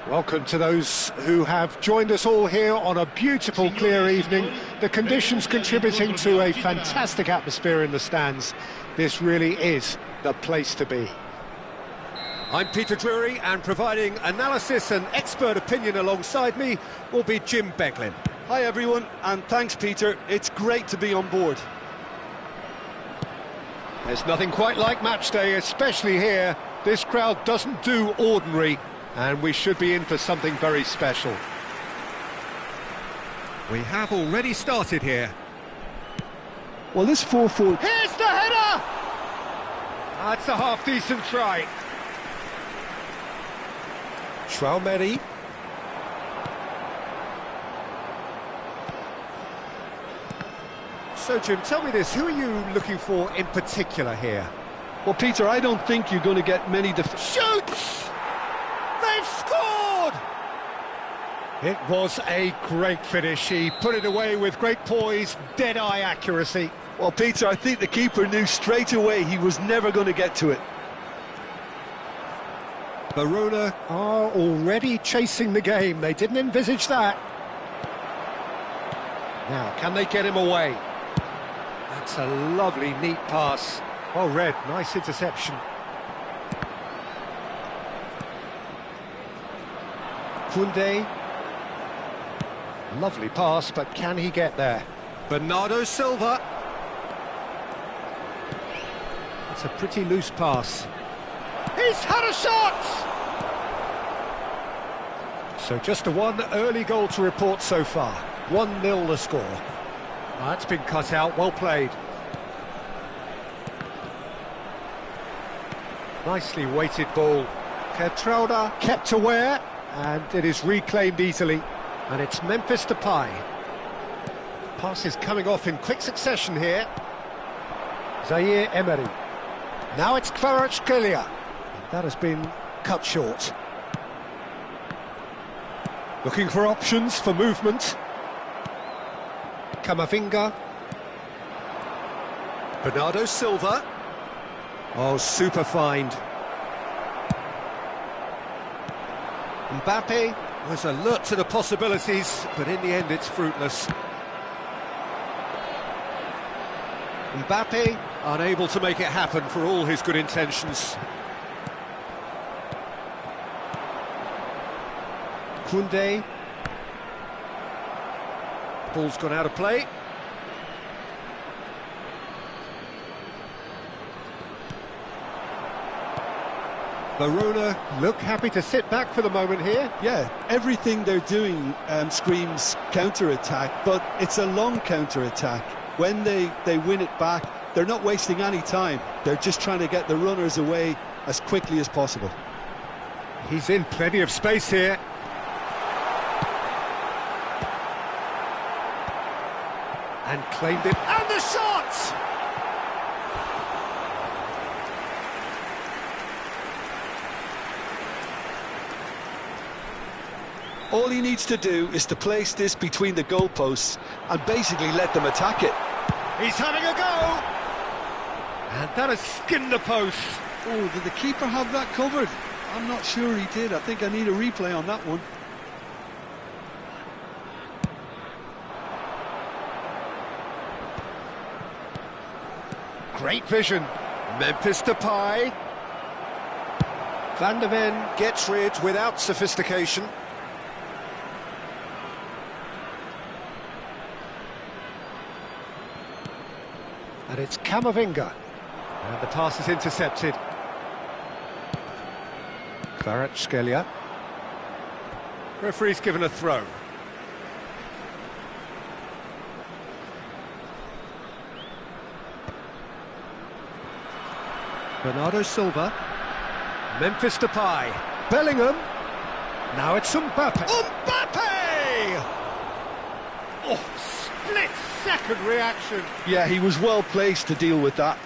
Welcome to those who have joined us all here on a beautiful, clear evening. The conditions contributing to a fantastic atmosphere in the stands. This really is the place to be. I'm Peter Drury, and providing analysis and expert opinion alongside me will be Jim Beglin. Hi everyone, and thanks Peter. It's great to be on board. There's nothing quite like match day, especially here. This crowd doesn't do ordinary, and we should be in for something very special. We have already started here. Well, this 4-4... Here's the header! That's a half-decent try. Traumeri. So, Jim, tell me this, who are you looking for in particular here? Well, Peter, I don't think you're going to get many... Shoots! They've scored! It was a great finish. He put it away with great poise, dead-eye accuracy. Well, Peter, I think the keeper knew straight away he was never going to get to it. Verona are already chasing the game. They didn't envisage that. Now, can they get him away? That's a lovely, neat pass. Well read, nice interception. Koundé. Lovely pass, but can he get there? Bernardo Silva. It's a pretty loose pass. He's had a shot! So just the one early goal to report so far. 1-0 the score. That's been cut out, well played. Nicely weighted ball. Kertrauda kept aware, and it is reclaimed easily. And it's Memphis Depay. Pass is coming off in quick succession here. Zaire Emery. Now it's Kvaratskhelia. That has been cut short. Looking for options for movement. Camavinga. Bernardo Silva. Oh, super find. Mbappe was alert to the possibilities, but in the end it's fruitless. Mbappe unable to make it happen for all his good intentions. Koundé. Ball's gone out of play. Verona look happy to sit back for the moment here. Yeah, everything they're doing screams counter-attack, but it's a long counter-attack. When they win it back, they're not wasting any time. They're just trying to get the runners away as quickly as possible. He's in plenty of space here. And claimed it. And the shot! All he needs to do is to place this between the goalposts and basically let them attack it. He's having a go! And that has skinned the post. Oh, did the keeper have that covered? I'm not sure he did. I think I need a replay on that one. Great vision. Memphis Depay. Van de Ven gets rid without sophistication. And it's Camavinga. And the pass is intercepted. Kvaratskhelia. Referee's given a throw. Bernardo Silva. Memphis Depay. Bellingham. Now it's Mbappe. Mbappe! Oh, split-second reaction. Yeah, he was well placed to deal with that.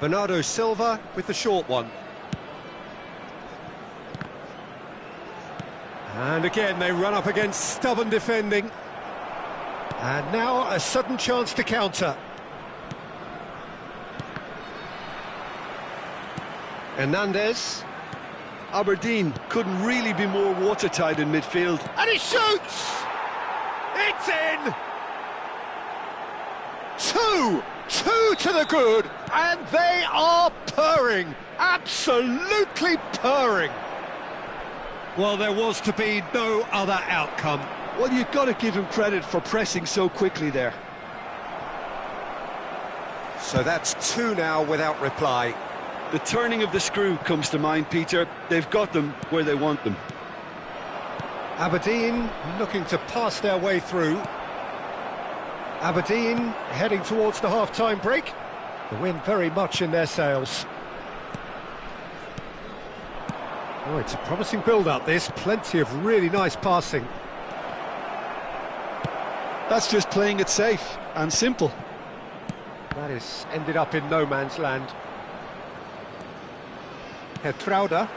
Bernardo Silva with the short one. And again, they run up against stubborn defending. And now a sudden chance to counter. Hernandez. Aberdeen couldn't really be more watertight in midfield. And he shoots! It's in! Two to the good, and they are purring, absolutely purring. Well, there was to be no other outcome. Well, you've got to give him credit for pressing so quickly there. So that's two now without reply. The turning of the screw comes to mind, Peter. They've got them where they want them. Aberdeen looking to pass their way through. Aberdeen heading towards the half-time break. The wind very much in their sails. Oh, it's a promising build-up, this. Plenty of really nice passing. That's just playing it safe and simple. That is ended up in no man's land. Hertrauda.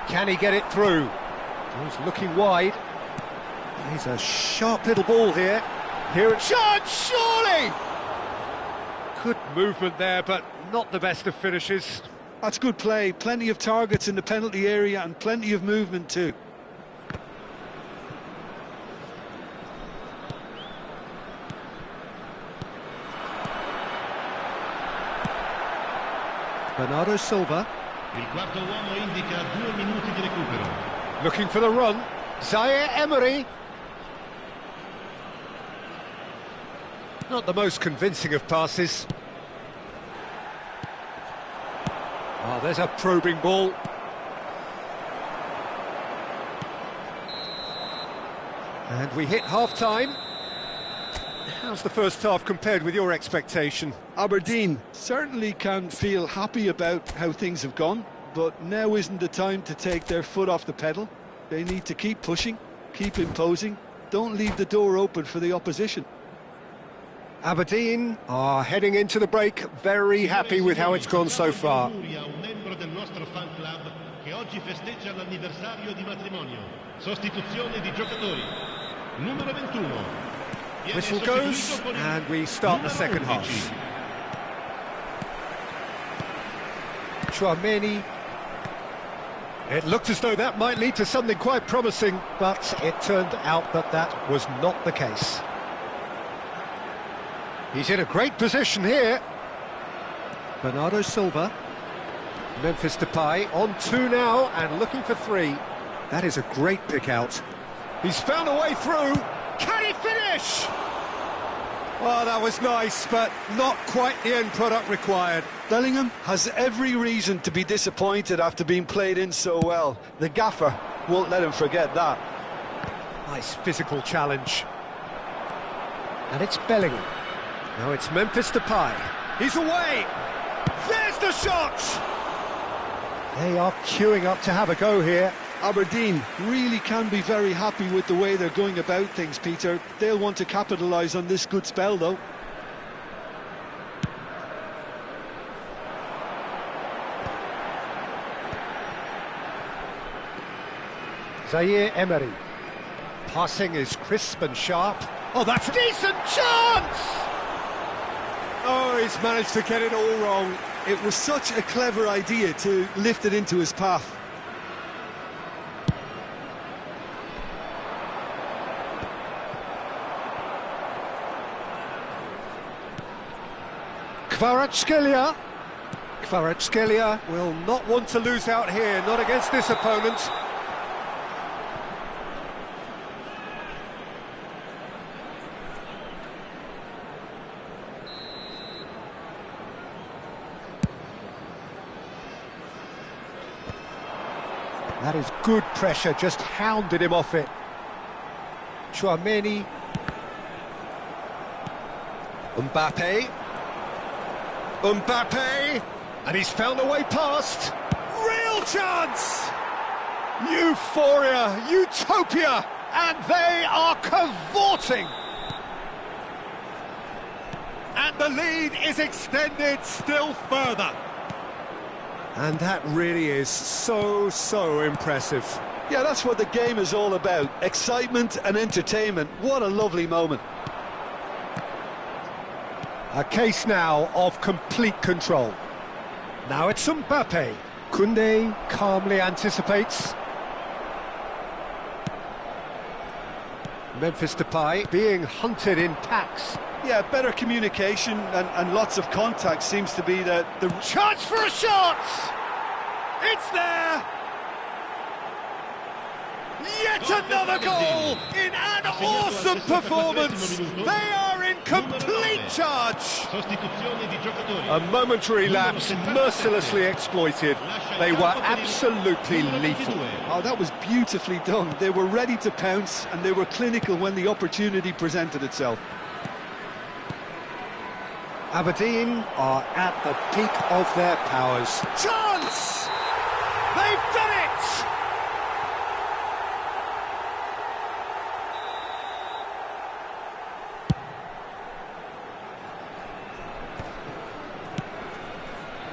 Can he get it through? He's looking wide. He's a sharp little ball here. Here it's shot, surely! Good movement there, but not the best of finishes. That's good play. Plenty of targets in the penalty area and plenty of movement too. Bernardo Silva. Il quarto uomo indica 2 minuti di recupero. Looking for the run. Zaire Emery. Not the most convincing of passes. Oh, there's a probing ball. And we hit half-time. How's the first half compared with your expectation? Aberdeen certainly can feel happy about how things have gone, but now isn't the time to take their foot off the pedal. They need to keep pushing, keep imposing, don't leave the door open for the opposition. Aberdeen are heading into the break, very happy with how it's gone so far. Whistle goes, and we start the second half. Chouameni. It looked as though that might lead to something quite promising, but it turned out that that was not the case. He's in a great position here. Bernardo Silva. Memphis Depay on 2 now and looking for 3. That is a great pick out. He's found a way through. Can he finish? Oh, that was nice, but not quite the end product required. Bellingham has every reason to be disappointed after being played in so well. The gaffer won't let him forget that. Nice physical challenge. And it's Bellingham. Now it's Memphis Depay. He's away. There's the shot. They are queuing up to have a go here. Aberdeen really can be very happy with the way they're going about things, Peter. They'll want to capitalise on this good spell, though. Zaire Emery. Passing is crisp and sharp. Oh, that's a decent chance! Oh, he's managed to get it all wrong. It was such a clever idea to lift it into his path. Kvaratskhelia. Kvaratskhelia will not want to lose out here, not against this opponent. That is good pressure, just hounded him off it. Chouameni. Mbappe. Mbappe. And he's found a way past. Real chance! Euphoria, utopia, and they are cavorting. And the lead is extended still further. And that really is so impressive. Yeah, that's what the game is all about. Excitement and entertainment. What a lovely moment. A case now of complete control. Now it's Mbappe. Koundé calmly anticipates. Memphis Depay being hunted in packs. Yeah, better communication and lots of contact seems to be the Chance for a shot! It's there! Yet another goal in an awesome performance! They are in complete charge! A momentary lapse mercilessly exploited. They were absolutely lethal. Oh, that was beautifully done. They were ready to pounce and they were clinical when the opportunity presented itself. Aberdeen are at the peak of their powers. Chance! They've done it!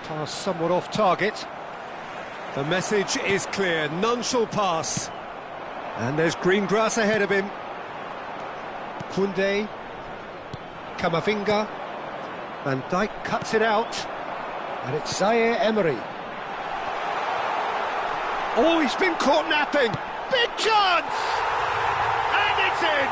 Pass somewhat off target. The message is clear, none shall pass. And there's green grass ahead of him. Koundé. Camavinga. Van Dijk cuts it out. And it's Zaire Emery. Oh, he's been caught napping. Big chance! And it's in!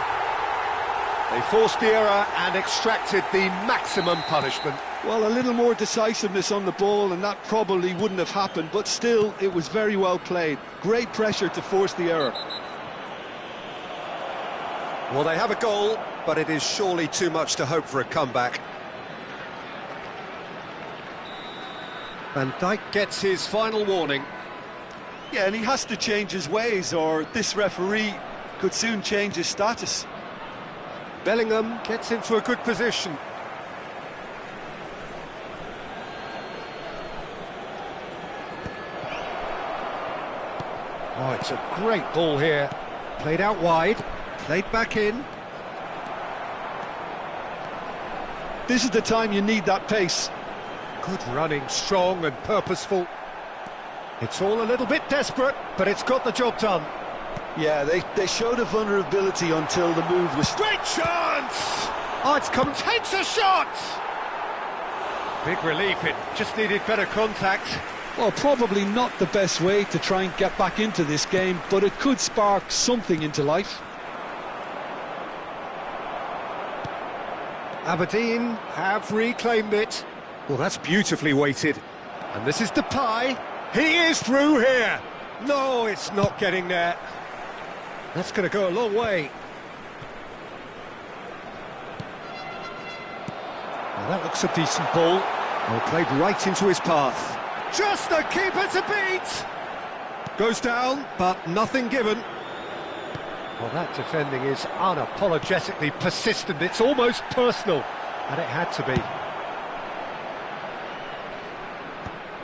They forced the error and extracted the maximum punishment. Well, a little more decisiveness on the ball and that probably wouldn't have happened, but still, it was very well played. Great pressure to force the error. Well, they have a goal, but it is surely too much to hope for a comeback. Van Dijk gets his final warning. Yeah, and he has to change his ways or this referee could soon change his status. Bellingham gets into a good position. Oh, it's a great ball here. Played out wide, played back in. This is the time you need that pace. Good running, strong and purposeful. It's all a little bit desperate, but it's got the job done. Yeah, they showed a vulnerability until the move was... Great chance! Oh, it's come, takes a shot! Big relief, it just needed better contact. Well, probably not the best way to try and get back into this game, but it could spark something into life. Aberdeen have reclaimed it. Well, that's beautifully weighted. And this is Depay. He is through here. No, it's not getting there. That's going to go a long way. Well, that looks a decent ball. Well, played right into his path. Just the keeper to beat! Goes down, but nothing given. Well, that defending is unapologetically persistent. It's almost personal, and it had to be.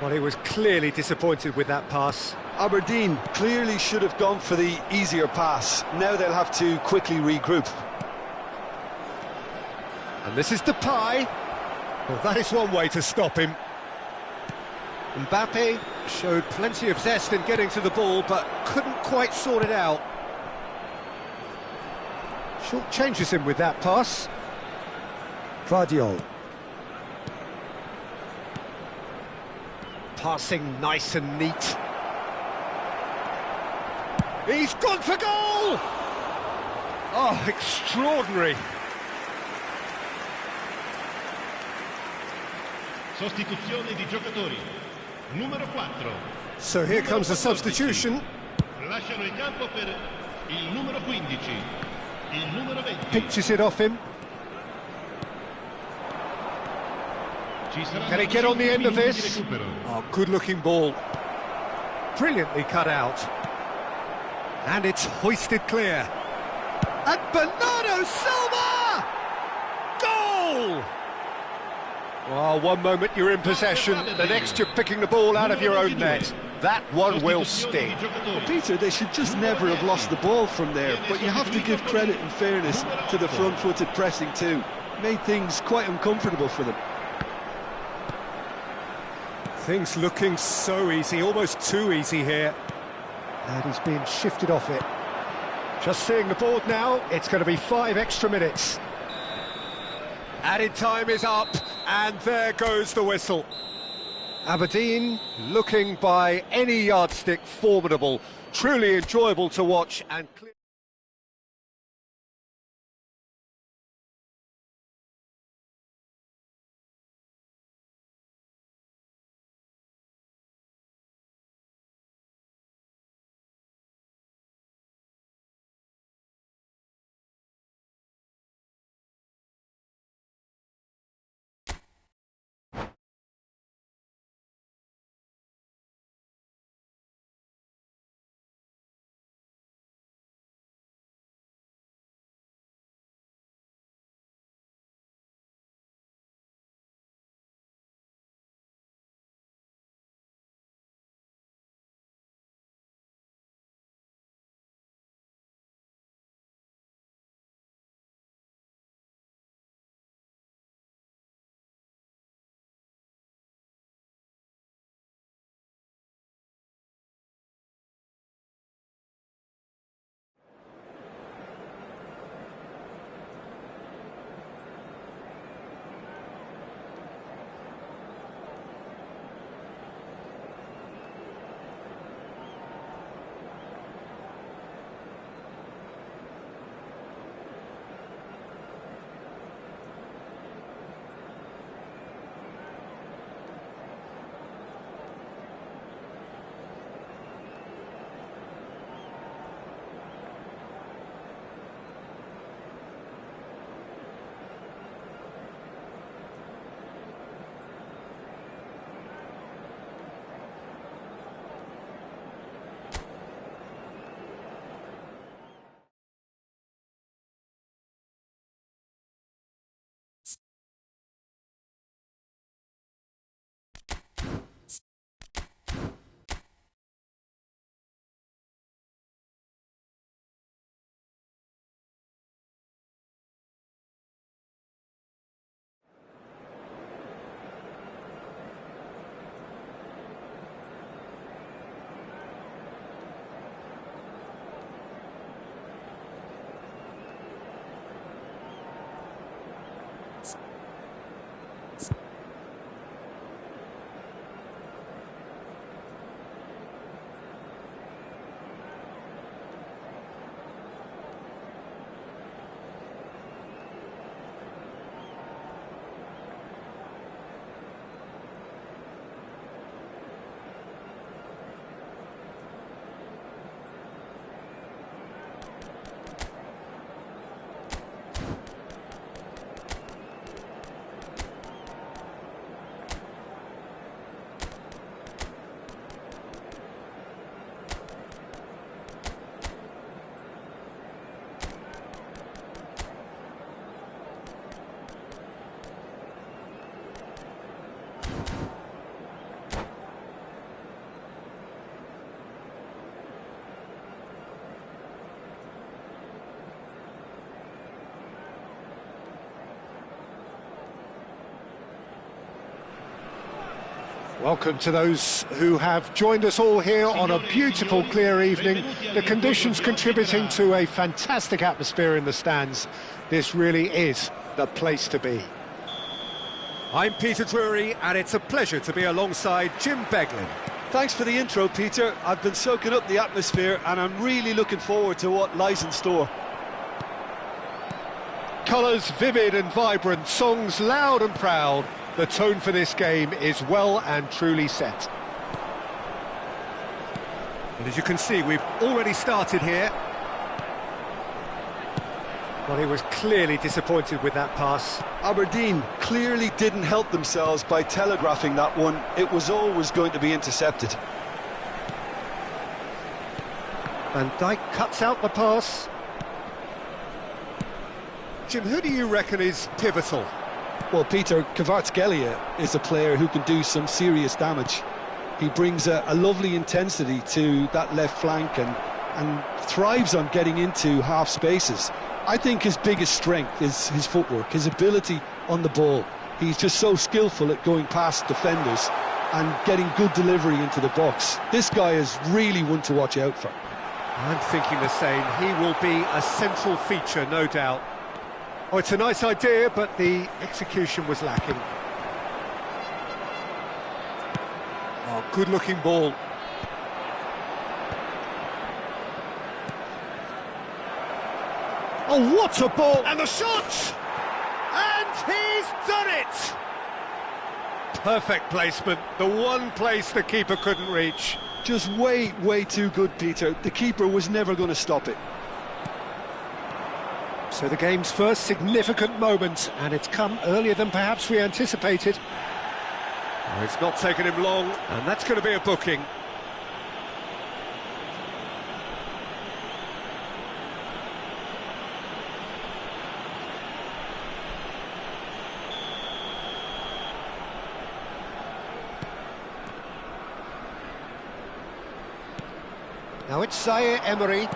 Well, he was clearly disappointed with that pass. Aberdeen clearly should have gone for the easier pass. Now they'll have to quickly regroup. And this is Depay. Well, that is one way to stop him. Mbappe showed plenty of zest in getting to the ball, but couldn't quite sort it out. Short changes him with that pass. Vardiol. Passing nice and neat. He's gone for goal! Oh, extraordinary. Sostituzione di giocatori. Numero 4. So here comes the substitution. Lasciano il campo per il numero 15. Il numero 20. Pinches it off him. Can he get on the end of this? Oh, good-looking ball. Brilliantly cut out. And it's hoisted clear. And Bernardo Silva! Goal! Well, one moment you're in possession, the next you're picking the ball out of your own net. That one will sting. Well, Peter, they should just never have lost the ball from there, but you have to give credit and fairness to the front-footed pressing too. Made things quite uncomfortable for them. Things looking so easy, almost too easy here. And he's being shifted off it. Just seeing the board now, it's going to be 5 extra minutes. Added time is up, and there goes the whistle. Aberdeen, looking by any yardstick formidable, truly enjoyable to watch and clear. Welcome to those who have joined us all here on a beautiful, clear evening. The conditions contributing to a fantastic atmosphere in the stands. This really is the place to be. I'm Peter Drury, and it's a pleasure to be alongside Jim Beglin. Thanks for the intro, Peter. I've been soaking up the atmosphere, and I'm really looking forward to what lies in store. Colours vivid and vibrant, songs loud and proud. The tone for this game is well and truly set. And as you can see, we've already started here. Well, he was clearly disappointed with that pass. Aberdeen clearly didn't help themselves by telegraphing that one. It was always going to be intercepted. Van Dijk cuts out the pass. Jim, who do you reckon is pivotal? Well, Peter, Kvaratskhelia is a player who can do some serious damage. He brings a lovely intensity to that left flank and thrives on getting into half spaces. I think his biggest strength is his footwork, his ability on the ball. He's just so skillful at going past defenders and getting good delivery into the box. This guy is really one to watch out for. I'm thinking the same. He will be a central feature, no doubt. Oh, it's a nice idea, but the execution was lacking. Oh, good-looking ball. Oh, what a ball! And the shot! And he's done it! Perfect placement, the one place the keeper couldn't reach. Just way too good, Peter. The keeper was never going to stop it. So the game's first significant moment, and it's come earlier than perhaps we anticipated. Oh, it's not taken him long, and that's going to be a booking. Now it's Zaire Emery.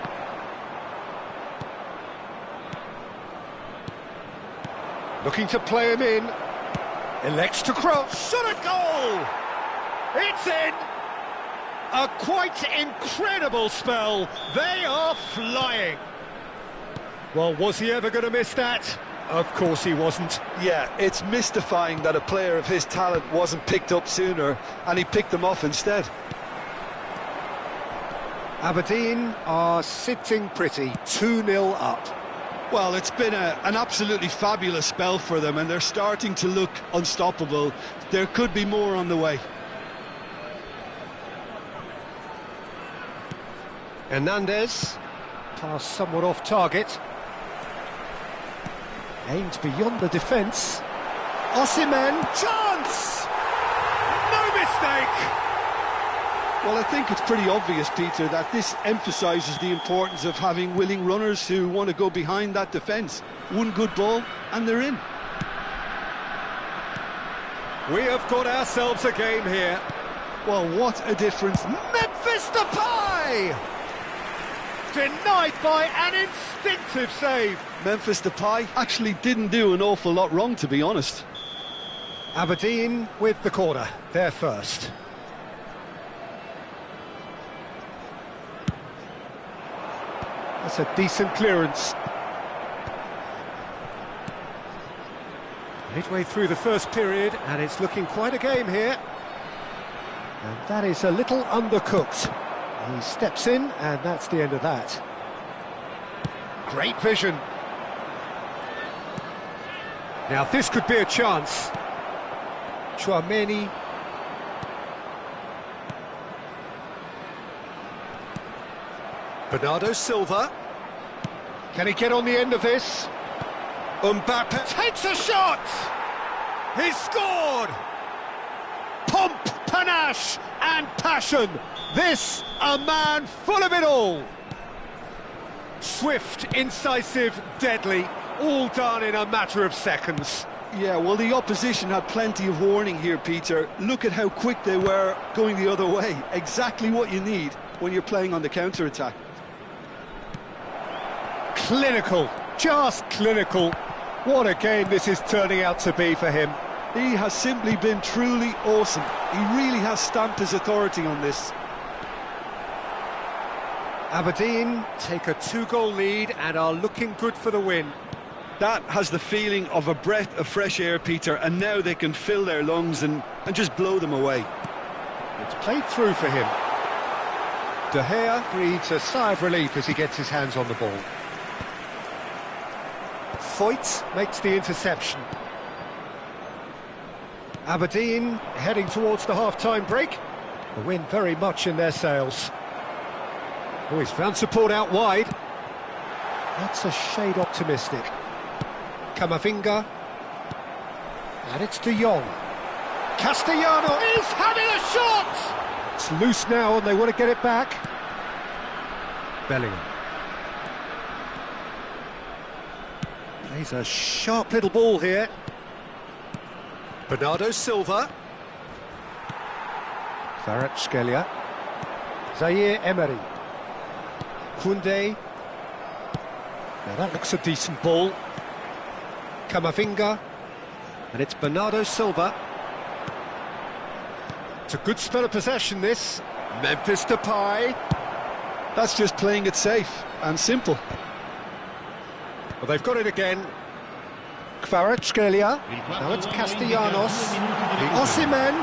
Looking to play him in. Elects to cross. Shot a goal! It's in! A quite incredible spell. They are flying. Well, was he ever going to miss that? Of course he wasn't. Yeah, it's mystifying that a player of his talent wasn't picked up sooner, and he picked them off instead. Aberdeen are sitting pretty, 2-0 up. Well, it's been an absolutely fabulous spell for them, and they're starting to look unstoppable. There could be more on the way. Hernandez, pass somewhat off target. Aimed beyond the defence. Osimhen, chance! No mistake! Well, I think it's pretty obvious, Peter, that this emphasises the importance of having willing runners who want to go behind that defence. One good ball, and they're in. We have got ourselves a game here. Well, what a difference. Memphis Depay! Denied by an instinctive save. Memphis Depay actually didn't do an awful lot wrong, to be honest. Aberdeen with the corner, they're first. That's a decent clearance. Midway through the first period, and it's looking quite a game here. And that is a little undercooked. He steps in, and that's the end of that. Great vision. Now this could be a chance. Chouameni. Bernardo Silva. Can he get on the end of this? Mbappe takes a shot! He's scored! Pomp, panache and passion. This, a man full of it all. Swift, incisive, deadly, all done in a matter of seconds. Yeah, well, the opposition had plenty of warning here, Peter. Look at how quick they were going the other way. Exactly what you need when you're playing on the counter-attack. Clinical, just clinical. What a game this is turning out to be for him. He has simply been truly awesome. He really has stamped his authority on this. Aberdeen take a 2-goal lead and are looking good for the win. That has the feeling of a breath of fresh air, Peter, and now they can fill their lungs and just blow them away. It's played through for him. De Gea breathes a sigh of relief as he gets his hands on the ball. Foyt makes the interception. Aberdeen heading towards the half-time break. The win very much in their sails. Oh, he's found support out wide. That's a shade optimistic. Camavinga. And it's De Jong. Castellano is having a shot! It's loose now and they want to get it back. Bellingham. Plays a sharp little ball here. Bernardo Silva. Kvaratskhelia. Zaire Emery. Koundé. Now that looks a decent ball. Camavinga. And it's Bernardo Silva. It's a good spell of possession, this. Memphis Depay. That's just playing it safe and simple. Well, they've got it again. Kvaratskhelia. Now it's Castellanos. Osimhen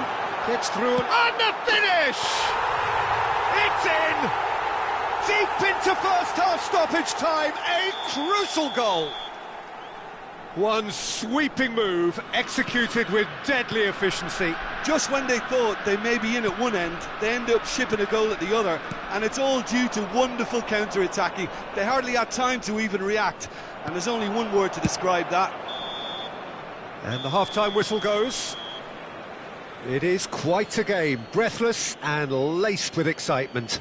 gets through and the finish! It's in! Deep into first half stoppage time, a crucial goal. One sweeping move, executed with deadly efficiency. Just when they thought they may be in at one end, they end up shipping a goal at the other, and it's all due to wonderful counter-attacking. They hardly had time to even react, and there's only one word to describe that. And the half-time whistle goes. It is quite a game, breathless and laced with excitement.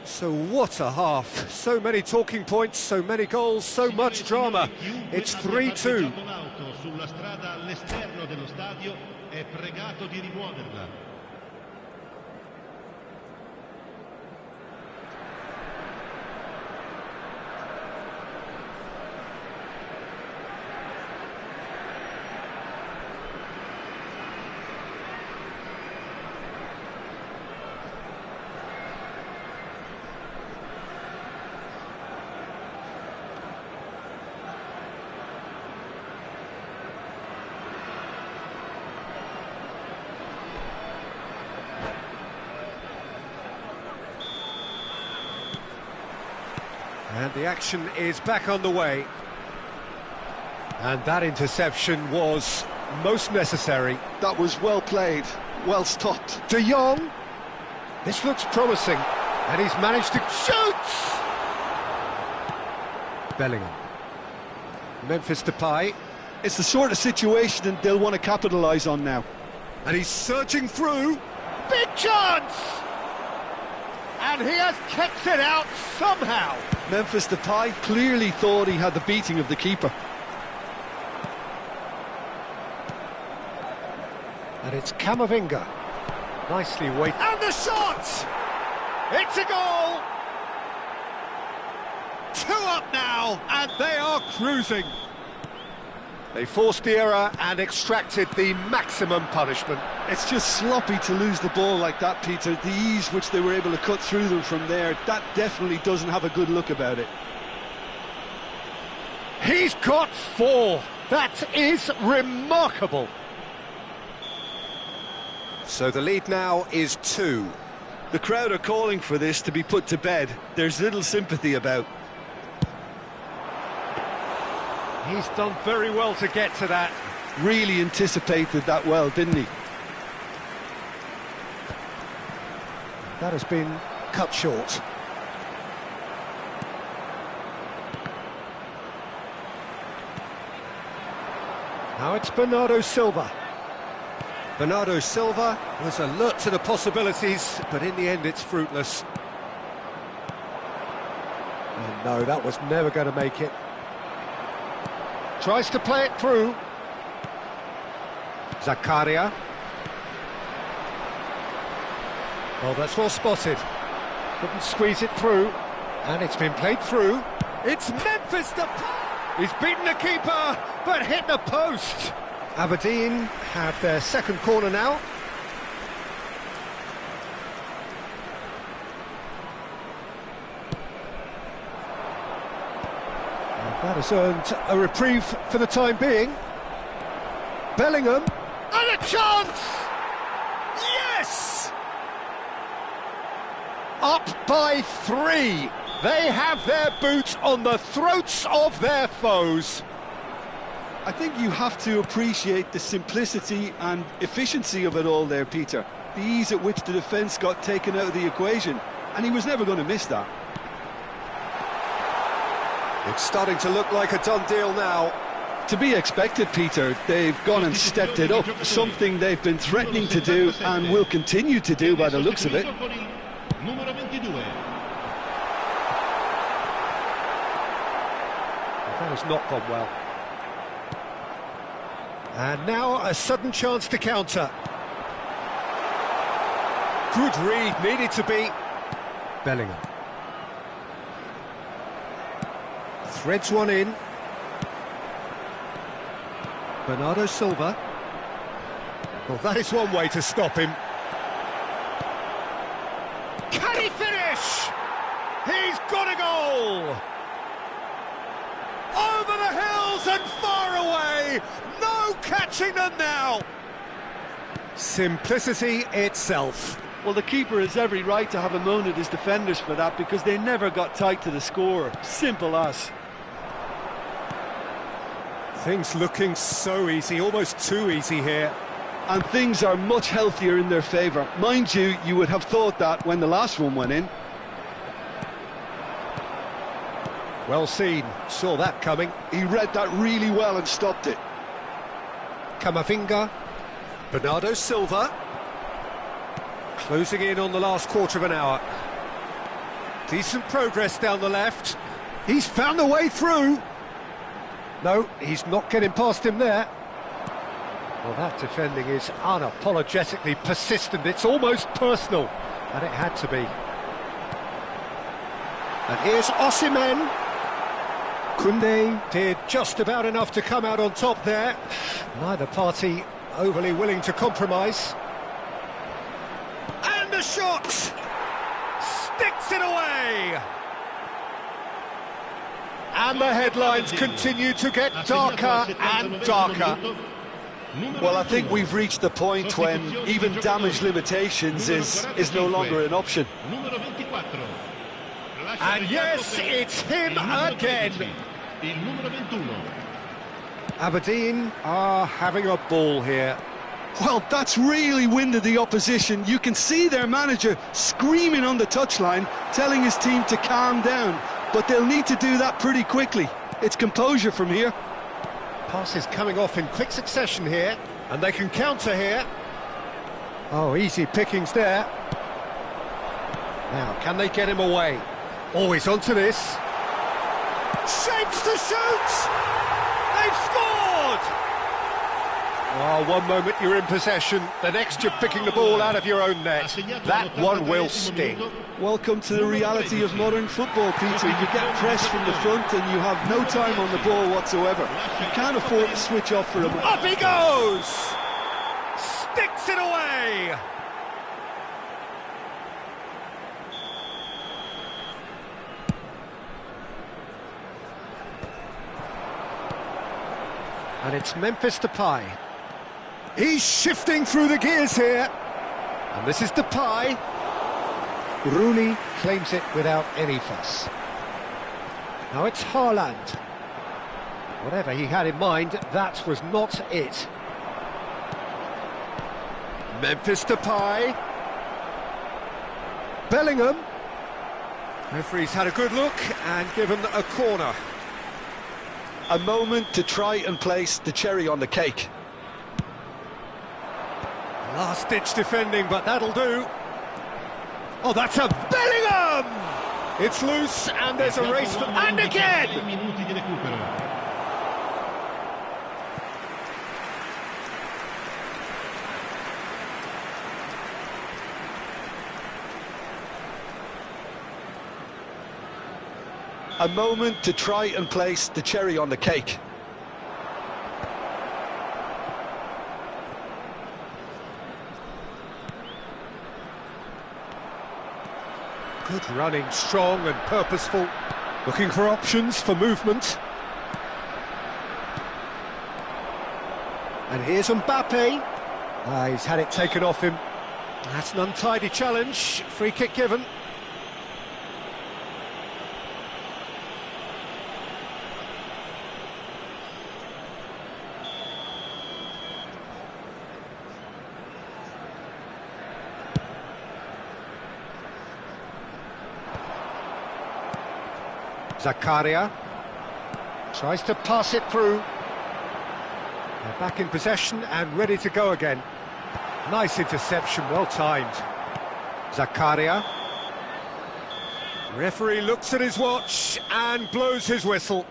So what a half, so many talking points, so many goals, so much drama. It's 3-2. Sulla strada all'esterno dello stadio è pregato di rimuoverla. And the action is back on the way. And that interception was most necessary. That was well played, well stopped. De Jong. This looks promising. And he's managed to shoot! Bellingham. Memphis Depay. It's the sort of situation that they'll want to capitalise on now. And he's surging through. Big chance! And he has kept it out somehow. Memphis Depay clearly thought he had the beating of the keeper. And it's Camavinga. Nicely weighted. And the shot! It's a goal! 2 up now, and they are cruising. They forced the error and extracted the maximum punishment. It's just sloppy to lose the ball like that, Peter. The ease which they were able to cut through them from there, that definitely doesn't have a good look about it. He's got 4. That is remarkable. So the lead now is 2. The crowd are calling for this to be put to bed. There's little sympathy about. He's done very well to get to that. Really anticipated that well, didn't he? That has been cut short. Now it's Bernardo Silva. Bernardo Silva was alert to the possibilities, but in the end it's fruitless. And no, that was never going to make it. Tries to play it through. Zakaria. Well, that's well spotted. Couldn't squeeze it through. And it's been played through. It's Memphis Depay. He's beaten the keeper, but hit the post. Aberdeen have their second corner now. That has earned a reprieve for the time being. Bellingham, and a chance! Yes! Up by 3. They have their boots on the throats of their foes. I think you have to appreciate the simplicity and efficiency of it all there, Peter. The ease at which the defence got taken out of the equation, and he was never going to miss that. It's starting to look like a done deal now. To be expected, Peter. They've gone and stepped it up, something they've been threatening to do and will continue to do by the looks of it. That has not gone well. And now a sudden chance to counter. Good read, needed to be. Bellingham. Threads one in. Bernardo Silva. Well, that is one way to stop him. Can he finish? He's got a goal! Over the hills and far away! No catching them now! Simplicity itself. Well, the keeper has every right to have a moan at his defenders for that, because they never got tight to the score. Simple as. Things looking so easy, almost too easy here. And things are much healthier in their favour. Mind you, you would have thought that when the last one went in. Well seen, saw that coming. He read that really well and stopped it. Camavinga, Bernardo Silva. Closing in on the last quarter of an hour. Decent progress down the left. He's found a way through. No, he's not getting past him there. Well, that defending is unapologetically persistent. It's almost personal, and it had to be. And here's Osimhen. Koundé did just about enough to come out on top there. Neither party overly willing to compromise. And the shot! Sticks it away! And the headlines continue to get darker and darker. Well, I think we've reached the point when even damage limitations is no longer an option. And yes, it's him again. Aberdeen are having a ball here. Well, that's really winded the opposition. You can see their manager screaming on the touchline, telling his team to calm down. But they'll need to do that pretty quickly. It's composure from here. Passes coming off in quick succession here, and they can counter here. Oh, easy pickings there. Now, can they get him away? Always onto this. Shapes to shoot! They've scored! Oh, one moment you're in possession, the next you're picking the ball out of your own net. That one will sting. Welcome to the reality of modern football, Peter. You get pressed from the front and you have no time on the ball whatsoever. You can't afford to switch off for a moment. Up he goes! Sticks it away! And it's Memphis Depay. He's shifting through the gears here. And this is Depay. Rooney claims it without any fuss. Now it's Haaland. Whatever he had in mind, that was not it. Memphis Depay. Bellingham. Referee's had a good look and given a corner. A moment to try and place the cherry on the cake. Last-ditch defending, but that'll do. Oh, that's a Bellingham! It's loose, and there's a race for... And again! A moment to try and place the cherry on the cake. Good running, strong and purposeful. Looking for options for movement. And here's Mbappe. He's had it taken off him. That's an untidy challenge. Free kick given. Zakaria tries to pass it through. They're back in possession and ready to go again. Nice interception, well timed. Zakaria. Referee looks at his watch and blows his whistle.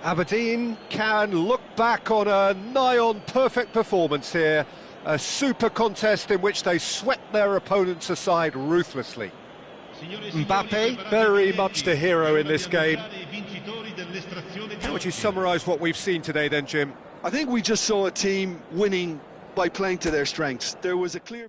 Aberdeen can look back on a nigh-on perfect performance here. A super contest in which they swept their opponents aside ruthlessly. Mbappe, very much the hero in this game. How would you summarise what we've seen today then, Jim? I think we just saw a team winning by playing to their strengths. There was a clear...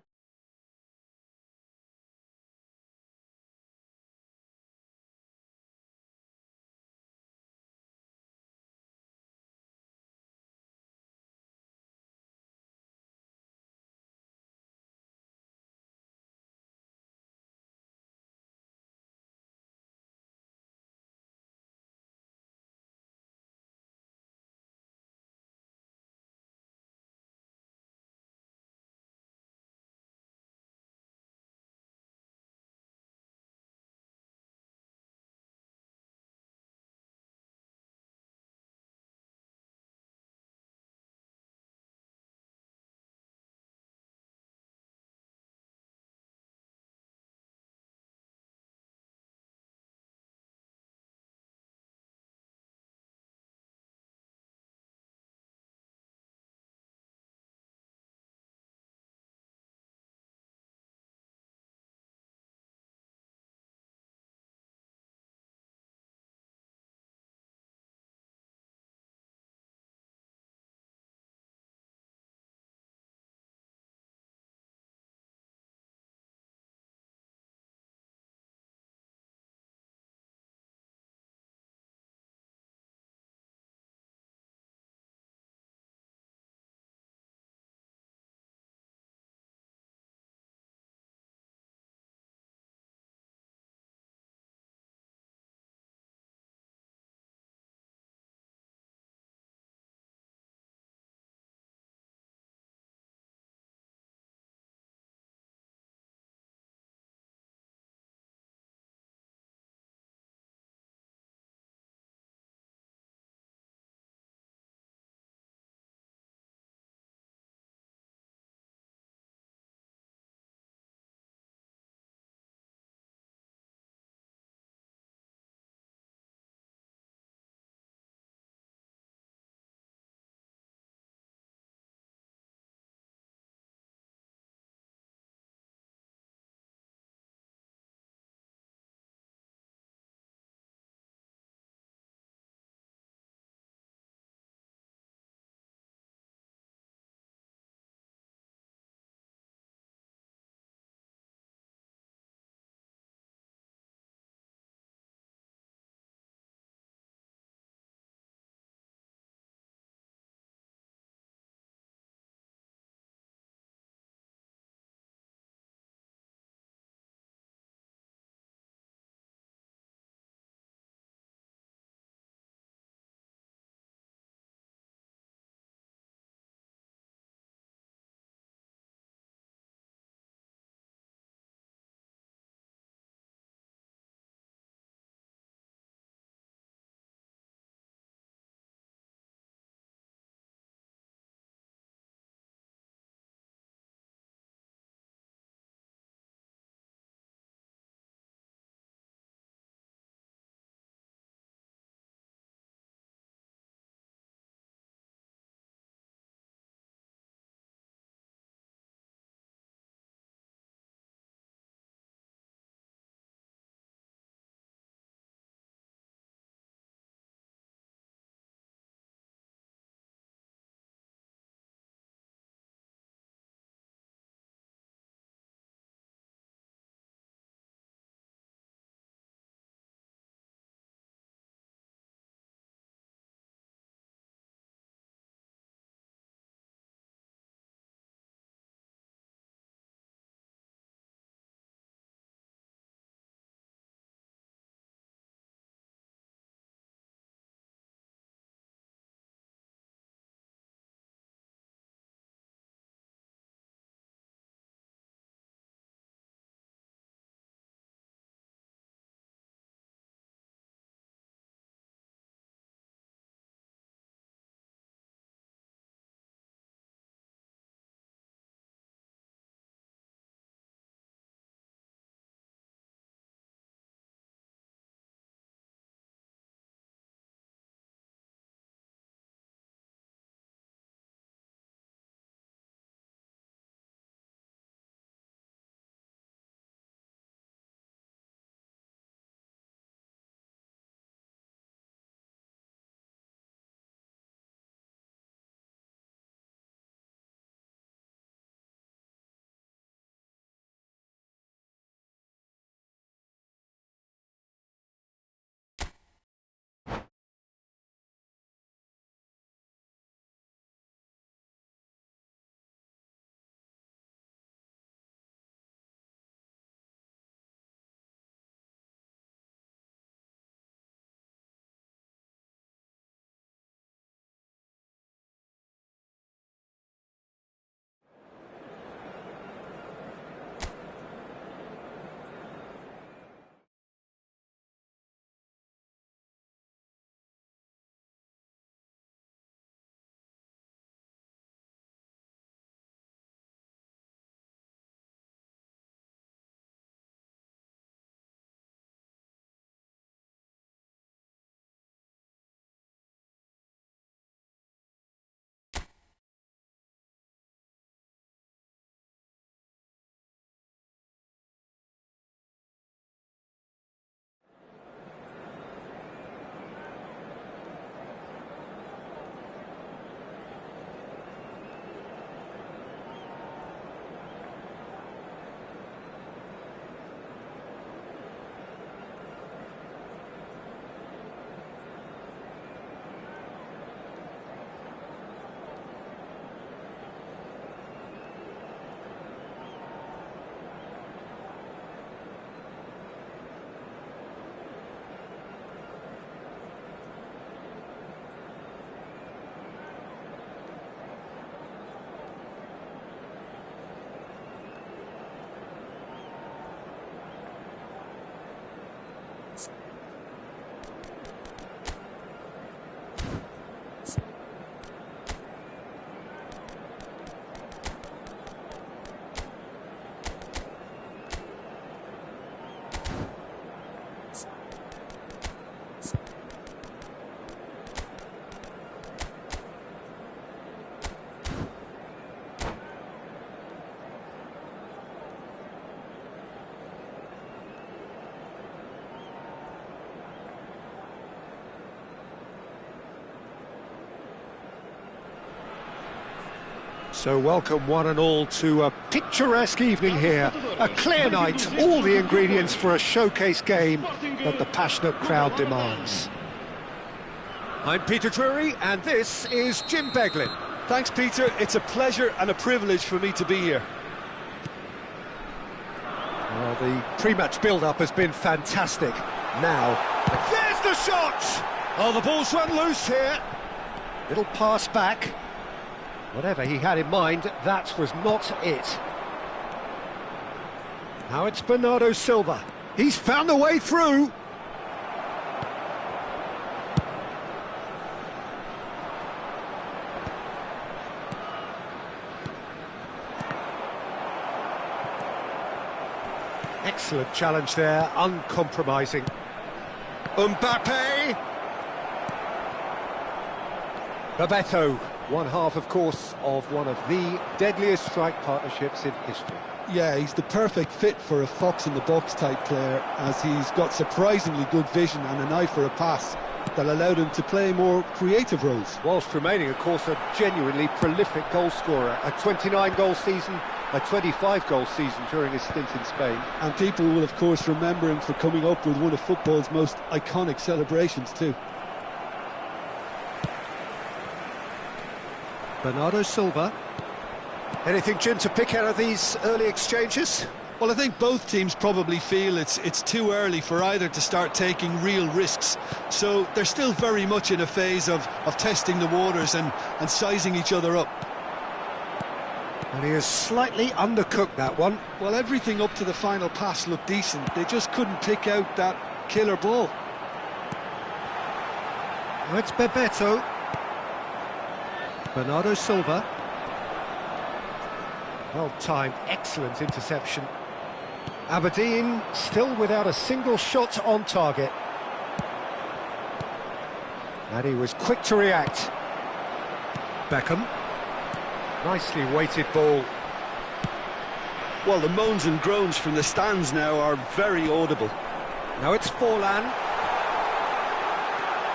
So welcome one and all to a picturesque evening here, a clear night, all the ingredients for a showcase game that the passionate crowd demands. I'm Peter Drury and this is Jim Beglin. Thanks, Peter. It's a pleasure and a privilege for me to be here. Well, the pre-match build-up has been fantastic. Now, there's the shot! Oh, the ball's run loose here. Little pass back. Whatever he had in mind, that was not it. Now it's Bernardo Silva. He's found a way through. Excellent challenge there, uncompromising. Mbappe! Bebeto, one half, of course, of one of the deadliest strike partnerships in history. Yeah, he's the perfect fit for a fox-in-the-box type player, as he's got surprisingly good vision and an eye for a pass that allowed him to play more creative roles. Whilst remaining, of course, a genuinely prolific goal-scorer. A 29-goal season, a 25-goal season during his stint in Spain. And people will, of course, remember him for coming up with one of football's most iconic celebrations too. Bernardo Silva. Anything, Jim, to pick out of these early exchanges? Well, I think both teams probably feel it's too early for either to start taking real risks. So they're still very much in a phase of testing the waters and sizing each other up. And he has slightly undercooked that one. Well, everything up to the final pass looked decent. They just couldn't pick out that killer ball. Now it's Bebeto. Bernardo Silva. Well timed, excellent interception. Aberdeen still without a single shot on target. And he was quick to react. Beckham. Nicely weighted ball. Well, the moans and groans from the stands now are very audible. Now it's Forlan.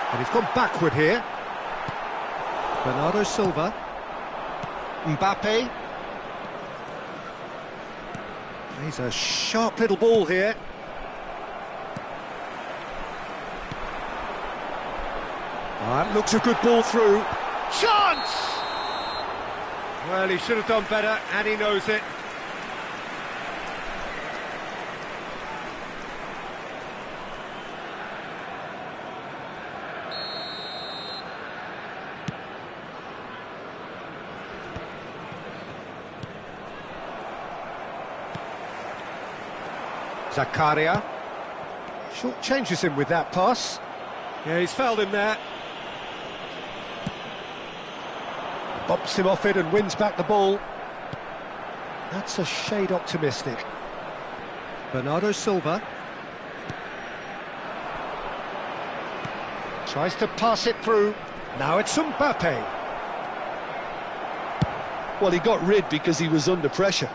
And he's gone backward here. Bernardo Silva. Mbappe. He's a sharp little ball here. That looks a good ball through. Chance! Well, he should have done better, and he knows it. Zakaria. Short changes him with that pass. Yeah, he's fouled him there. Bumps him off it and wins back the ball. That's a shade optimistic. Bernardo Silva. Tries to pass it through. Now it's Mbappe. Well, he got rid because he was under pressure.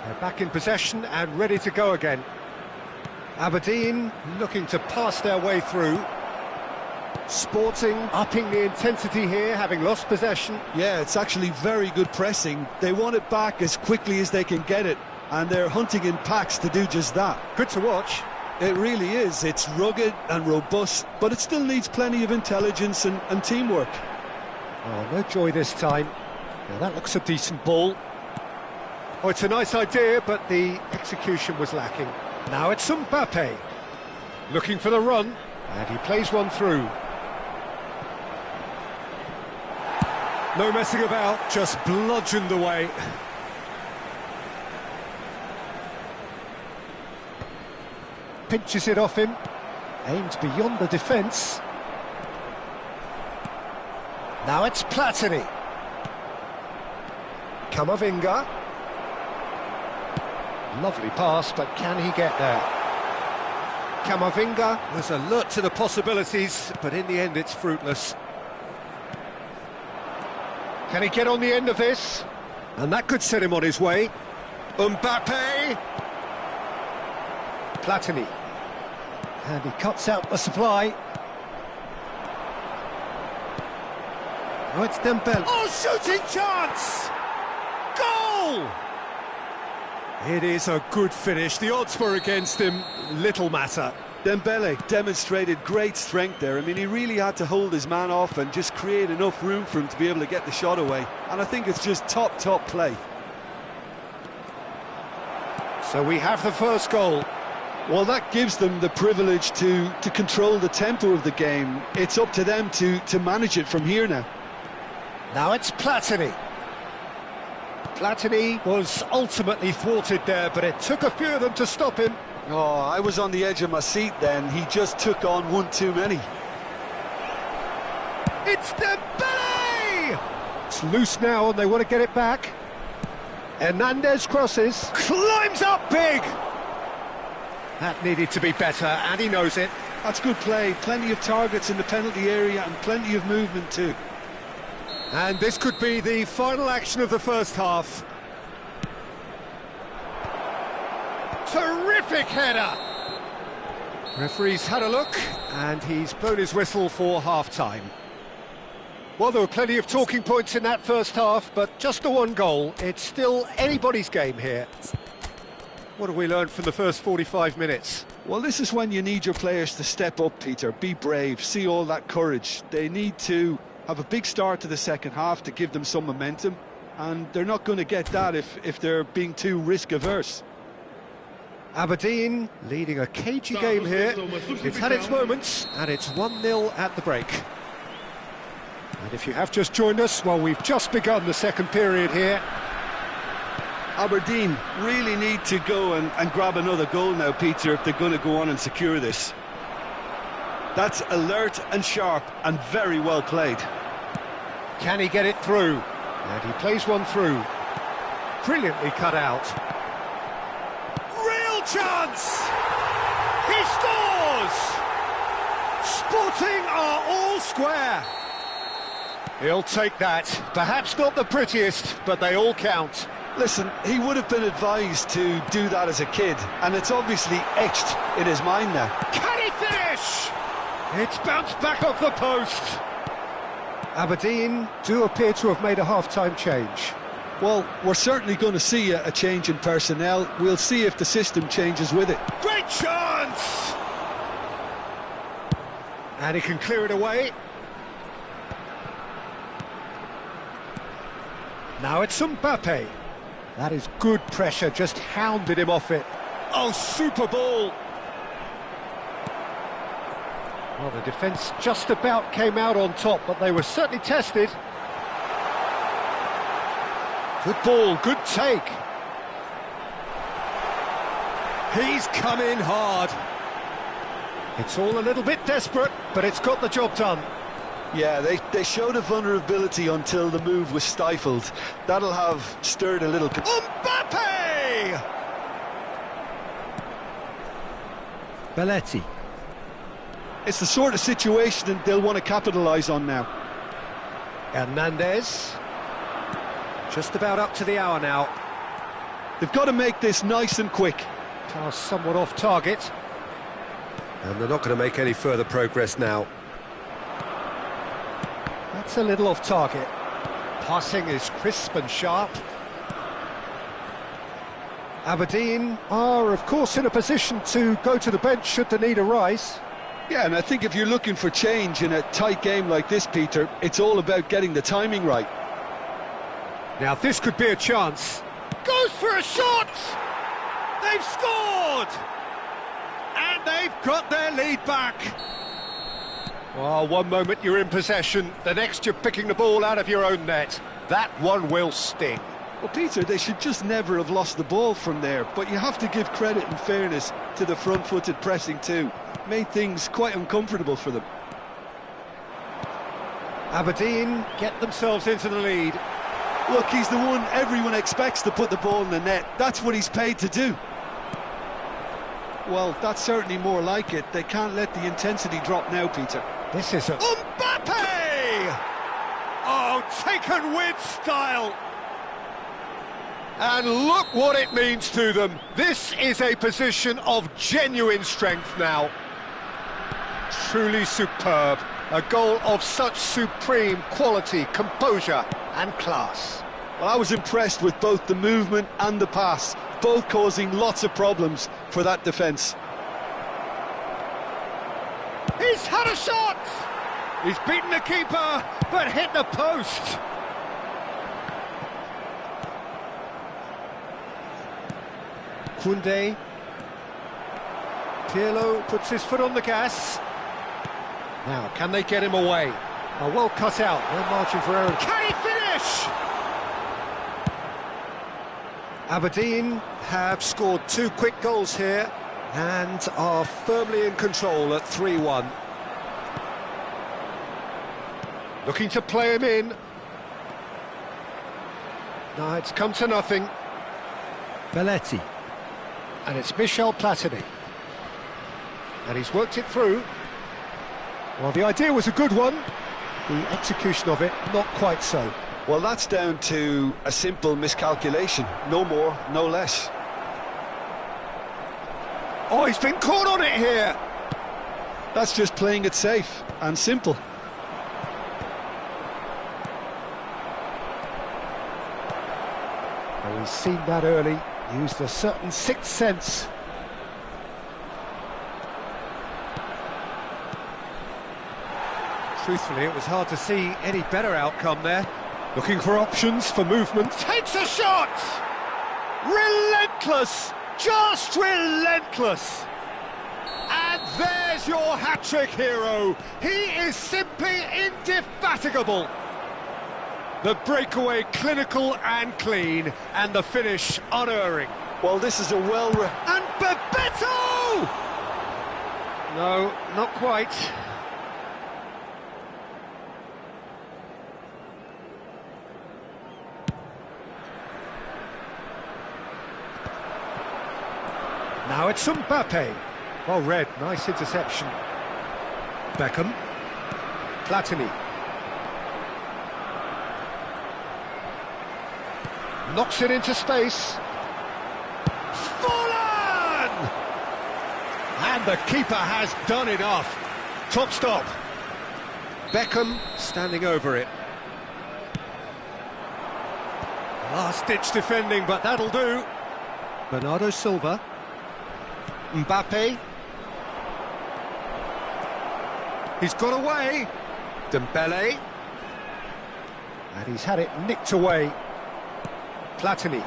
They're back in possession and ready to go again. Aberdeen looking to pass their way through. Sporting upping the intensity here, having lost possession. Yeah, it's actually very good pressing. They want it back as quickly as they can get it, and they're hunting in packs to do just that. Good to watch. It really is. It's rugged and robust, but it still needs plenty of intelligence and teamwork. Oh, no joy this time. Now that looks a decent ball. Oh, it's a nice idea, but the execution was lacking. Now it's Mbappe. Looking for the run, and he plays one through. No messing about, just bludgeoned away. Pinches it off him. Aims beyond the defence. Now it's Platini. Camavinga. Lovely pass, but can he get there? Camavinga was alert to the possibilities, but in the end it's fruitless. Can he get on the end of this? And that could set him on his way. Mbappe! Platini. And he cuts out the supply. Oh, it's Dembele. Oh, shooting chance! goal! It is a good finish. The odds were against him, little matter. Dembele demonstrated great strength there. I mean, he really had to hold his man off and just create enough room for him to be able to get the shot away. And I think it's just top play. So we have the first goal. Well, that gives them the privilege to control the tempo of the game. It's up to them to manage it from here now. Now it's Platini. Platini was ultimately thwarted there, but it took a few of them to stop him. Oh, I was on the edge of my seat then. He just took on one too many. It's Dembele! It's loose now and they want to get it back. Hernandez crosses. Climbs up big! That needed to be better, and he knows it. That's good play. Plenty of targets in the penalty area and plenty of movement too. And this could be the final action of the first half. Terrific header! Referee's had a look, and he's blown his whistle for half-time. Well, there were plenty of talking points in that first half, but just the one goal. It's still anybody's game here. What have we learned from the first 45 minutes? Well, this is when you need your players to step up, Peter. Be brave, see all that courage. They need to have a big start to the second half to give them some momentum, and they're not going to get that if they're being too risk-averse. Aberdeen leading a cagey game here. It's had its moments, and it's 1-0 at the break. And if you have just joined us, well, we've just begun the second period here. Aberdeen really need to go and grab another goal now, Peter, if they're going to go on and secure this. That's alert and sharp and very well played. Can he get it through? And he plays one through. Brilliantly cut out. Real chance! He scores! Sporting are all square. He'll take that. Perhaps not the prettiest, but they all count. Listen, he would have been advised to do that as a kid, and it's obviously etched in his mind now. Can he finish? It's bounced back off the post. Aberdeen do appear to have made a half-time change. Well, we're certainly going to see a change in personnel. We'll see if the system changes with it. Great chance! And he can clear it away. Now it's Mbappe. That is good pressure, just hounded him off it. Oh, super ball! Well, the defence just about came out on top, but they were certainly tested. Good ball, good take. He's come in hard. It's all a little bit desperate, but it's got the job done. Yeah, they showed a vulnerability until the move was stifled. That'll have stirred a little... Mbappe! Belletti. It's the sort of situation that they'll want to capitalise on now. Hernandez. Just about up to the hour now. They've got to make this nice and quick. Pass somewhat off target. And they're not going to make any further progress now. That's a little off target. Passing is crisp and sharp. Aberdeen are, of course, in a position to go to the bench should the need arise. Yeah, and I think if you're looking for change in a tight game like this, Peter, it's all about getting the timing right. Now this could be a chance. Goes for a shot! They've scored! And they've got their lead back. Well, one moment you're in possession, the next you're picking the ball out of your own net. That one will sting. Well, Peter, they should just never have lost the ball from there, but you have to give credit and fairness to the front-footed pressing too. Made things quite uncomfortable for them. Aberdeen get themselves into the lead. Look, he's the one everyone expects to put the ball in the net. That's what he's paid to do. Well, that's certainly more like it. They can't let the intensity drop now, Peter. This is a... Mbappe! Oh, taken with style! And look what it means to them. This is a position of genuine strength now. Truly superb. A goal of such supreme quality, composure and class. Well, I was impressed with both the movement and the pass, both causing lots of problems for that defence. He's had a shot! He's beaten the keeper, but hit the post. Koundé. Pirlo puts his foot on the gas. Now, can they get him away? Oh, well cut out, no margin for error. Can he finish? Aberdeen have scored 2 quick goals here and are firmly in control at 3-1. Looking to play him in. No, it's come to nothing. Belletti. And it's Michel Platini. And he's worked it through. Well, the idea was a good one. The execution of it, not quite so. Well, that's down to a simple miscalculation. No more, no less. Oh, he's been caught on it here. That's just playing it safe and simple. Well, he's seen that early, used a certain sixth sense. Truthfully, it was hard to see any better outcome there. Looking for options for movement. Takes a shot! Relentless! Just relentless! And there's your hat-trick hero. He is simply indefatigable. The breakaway clinical and clean, and the finish unerring. Well, this is a And Bebeto! No, not quite. Now it's Mbappe. Well read, nice interception. Beckham. Platini. Knocks it into space. Fallen! And the keeper has done enough. Top stop. Beckham standing over it. Last-ditch defending, but that'll do. Bernardo Silva. Mbappe. He's got away. Dembele. And he's had it nicked away. Platini.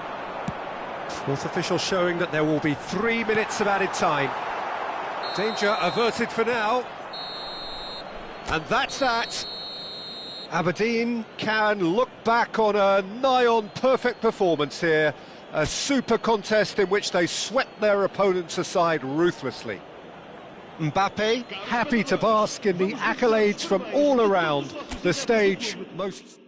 Fourth official showing that there will be 3 minutes of added time. Danger averted for now. And that's that. Aberdeen can look back on a nigh-on perfect performance here. A super contest in which they swept their opponents aside ruthlessly. Mbappe happy to bask in the accolades from all around the stage most...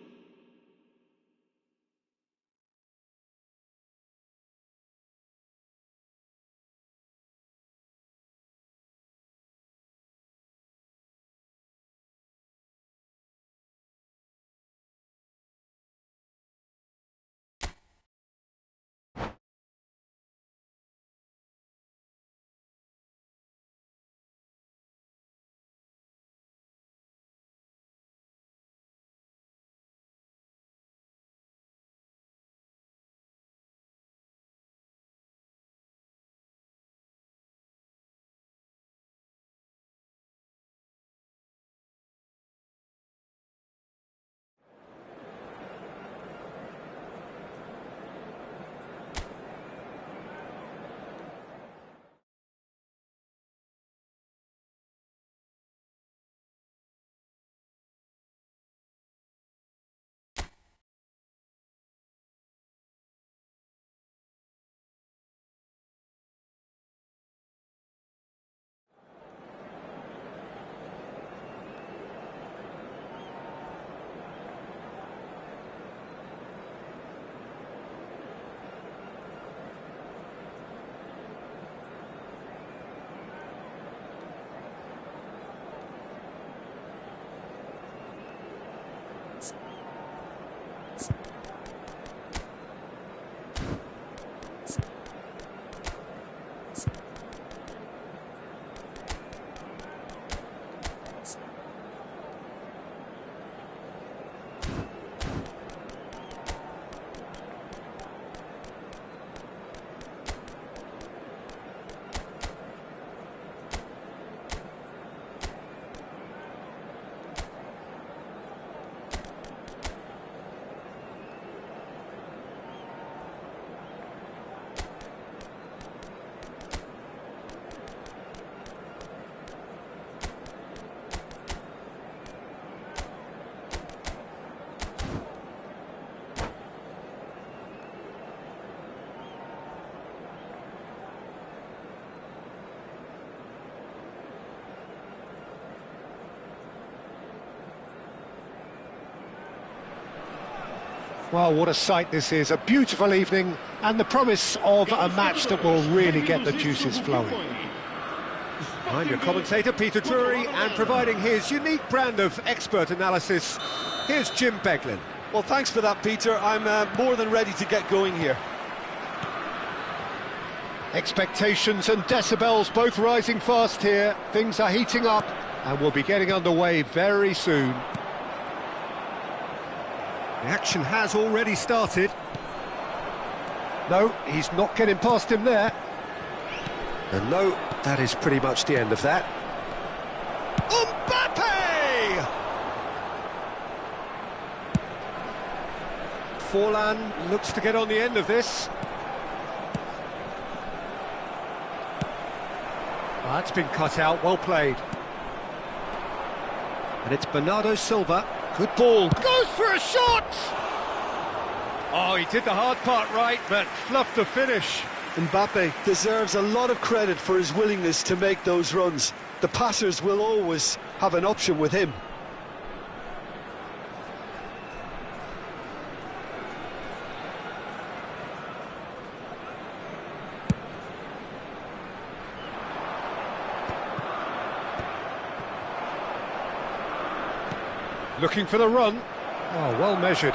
Well, what a sight this is, a beautiful evening and the promise of a match that will really get the juices flowing. I'm your commentator, Peter Drury, and providing his unique brand of expert analysis, here's Jim Beglin. Well, thanks for that, Peter. I'm more than ready to get going here. Expectations and decibels both rising fast here. Things are heating up and we'll be getting underway very soon. The action has already started. No, he's not getting past him there. And no, that is pretty much the end of that. Mbappe! Forlan looks to get on the end of this. That's been cut out, well played. And it's Bernardo Silva. Good ball. Goes for a shot! Oh, he did the hard part right, but fluffed the finish. Mbappe deserves a lot of credit for his willingness to make those runs. The passers will always have an option with him. Looking for the run. Oh, well measured.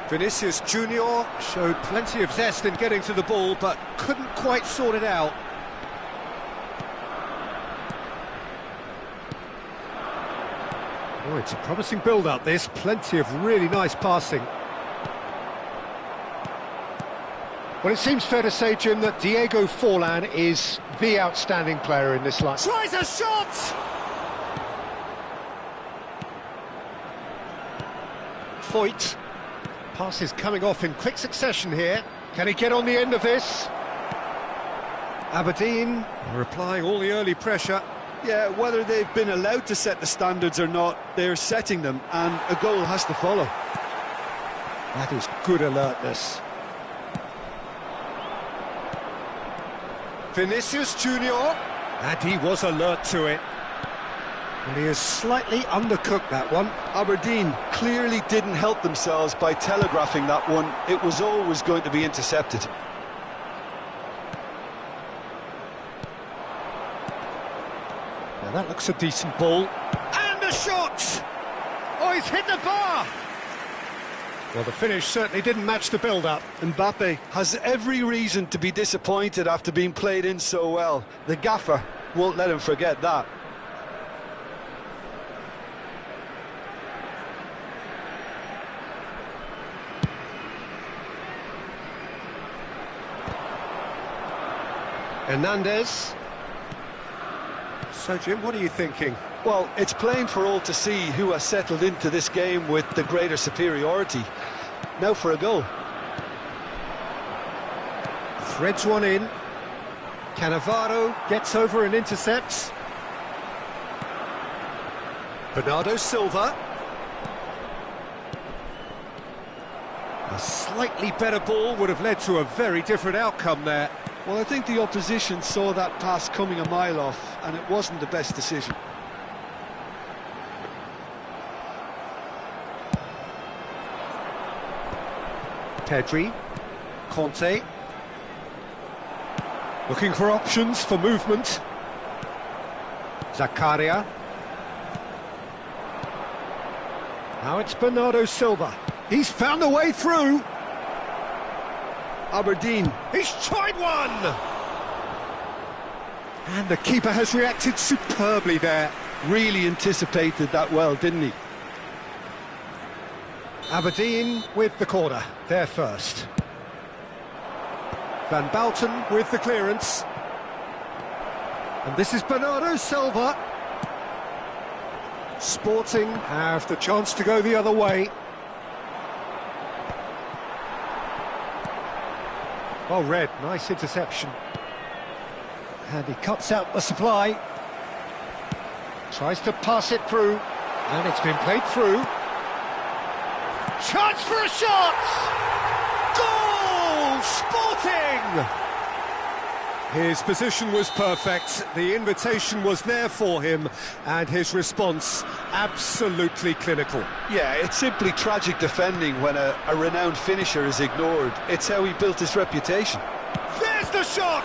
Vinicius Junior showed plenty of zest in getting to the ball, but couldn't quite sort it out. Oh, it's a promising build-up, this. Plenty of really nice passing. Well, it seems fair to say, Jim, that Diego Forlan is the outstanding player in this line. Tries a shot! Foyt. Passes coming off in quick succession here. Can he get on the end of this? Aberdeen are applying all the early pressure. Yeah, whether they've been allowed to set the standards or not, they're setting them, and a goal has to follow. That is good alertness. Vinicius Junior. And he was alert to it. And he has slightly undercooked that one. Aberdeen clearly didn't help themselves by telegraphing that one. It was always going to be intercepted. Now that looks a decent ball. And a shot! Oh, he's hit the bar! Well, the finish certainly didn't match the build-up. Mbappe has every reason to be disappointed after being played in so well. The gaffer won't let him forget that. Hernandez. So, Jim, what are you thinking? Well, it's plain for all to see who has settled into this game with the greater superiority. Now for a goal. Threads one in. Cannavaro gets over and intercepts. Bernardo Silva. A slightly better ball would have led to a very different outcome there. Well, I think the opposition saw that pass coming a mile off, and it wasn't the best decision. Pedri, Conte, looking for options for movement. Zakaria. Now it's Bernardo Silva. He's found a way through. Aberdeen. He's tried one! And the keeper has reacted superbly there. Really anticipated that well, didn't he? Aberdeen with the corner, there first. Van Bouten with the clearance. And this is Bernardo Silva. Sporting have the chance to go the other way. Well read, nice interception. And he cuts out the supply. Tries to pass it through. And it's been played through. Chance for a shot! Goal! Sporting! His position was perfect, the invitation was there for him, and his response absolutely clinical. Yeah, it's simply tragic defending when a renowned finisher is ignored. It's how he built his reputation. There's the shot!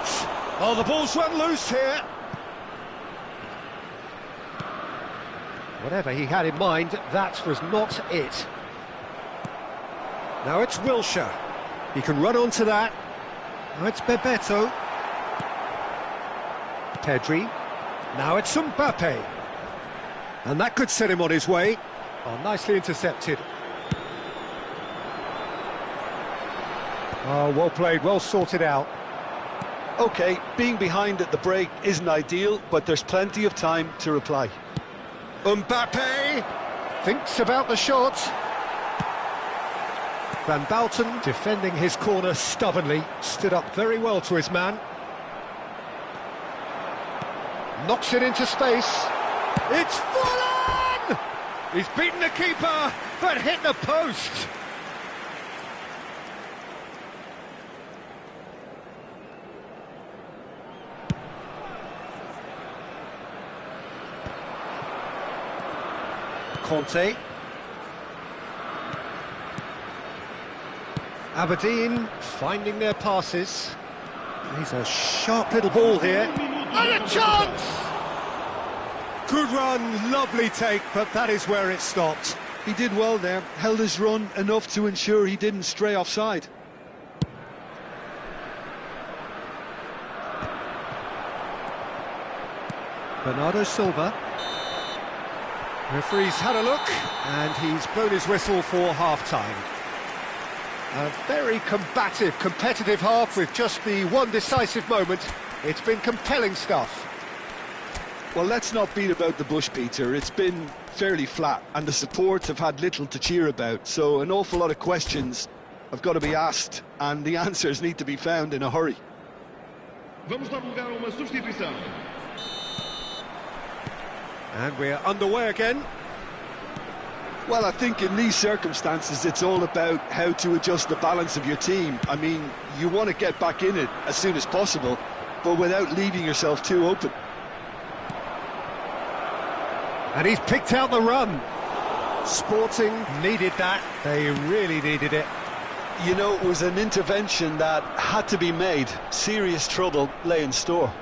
Oh, the ball's run loose here. Whatever he had in mind, that was not it. Now it's Wilshere. He can run onto that. Now it's Bebeto. Pedri. Now it's Mbappe. And that could set him on his way. Oh, nicely intercepted. Oh, well played, well sorted out. OK, being behind at the break isn't ideal, but there's plenty of time to reply. Mbappe thinks about the shot. Van Bouten defending his corner stubbornly, stood up very well to his man. Knocks it into space. It's full on! He's beaten the keeper, but hit the post. Conte. Aberdeen finding their passes. He's a sharp little ball here. And a chance! Good run, lovely take, but that is where it stopped. He did well there, held his run enough to ensure he didn't stray offside. Bernardo Silva. Referee's had a look, and he's blown his whistle for half-time. A very combative, competitive half with just the one decisive moment. It's been compelling stuff. Well, let's not beat about the bush, Peter. It's been fairly flat, and the supports have had little to cheer about, so an awful lot of questions have got to be asked, and the answers need to be found in a hurry. Vamos dar lugar a uma substituição. And we're underway again. Well, I think in these circumstances it's all about how to adjust the balance of your team. I mean, you want to get back in it as soon as possible, but without leaving yourself too open. And he's picked out the run. Sporting needed that. They really needed it. You know, it was an intervention that had to be made. Serious trouble lay in store.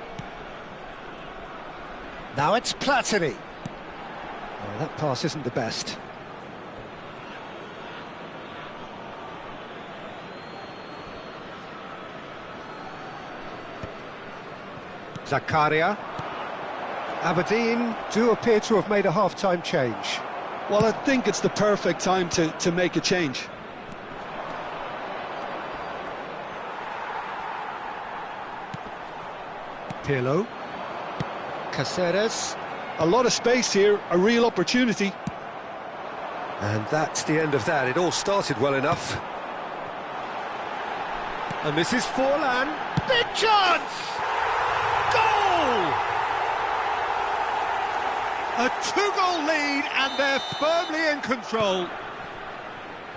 Now it's Platini. Oh, that pass isn't the best. Zakaria. Aberdeen do appear to have made a half-time change. Well, I think it's the perfect time to make a change. Pirlo. Caceres. A lot of space here, a real opportunity. And that's the end of that. It all started well enough. And this is Forlan. Big chance! Goal! A two-goal lead, and they're firmly in control.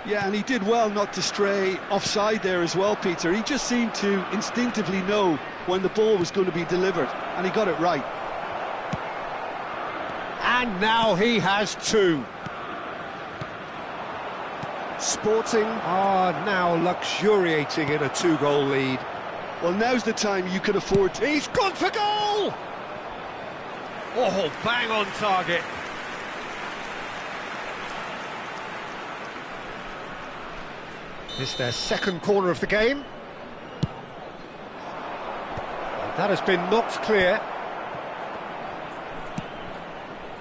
Yeah, and he did well not to stray offside there as well, Peter. He just seemed to instinctively know when the ball was going to be delivered, and he got it right. And now he has two. Sporting are now luxuriating in a two-goal lead. Well, now's the time you can afford to... He's gone for goal! Oh, bang on target. This is their second corner of the game. And that has been knocked clear.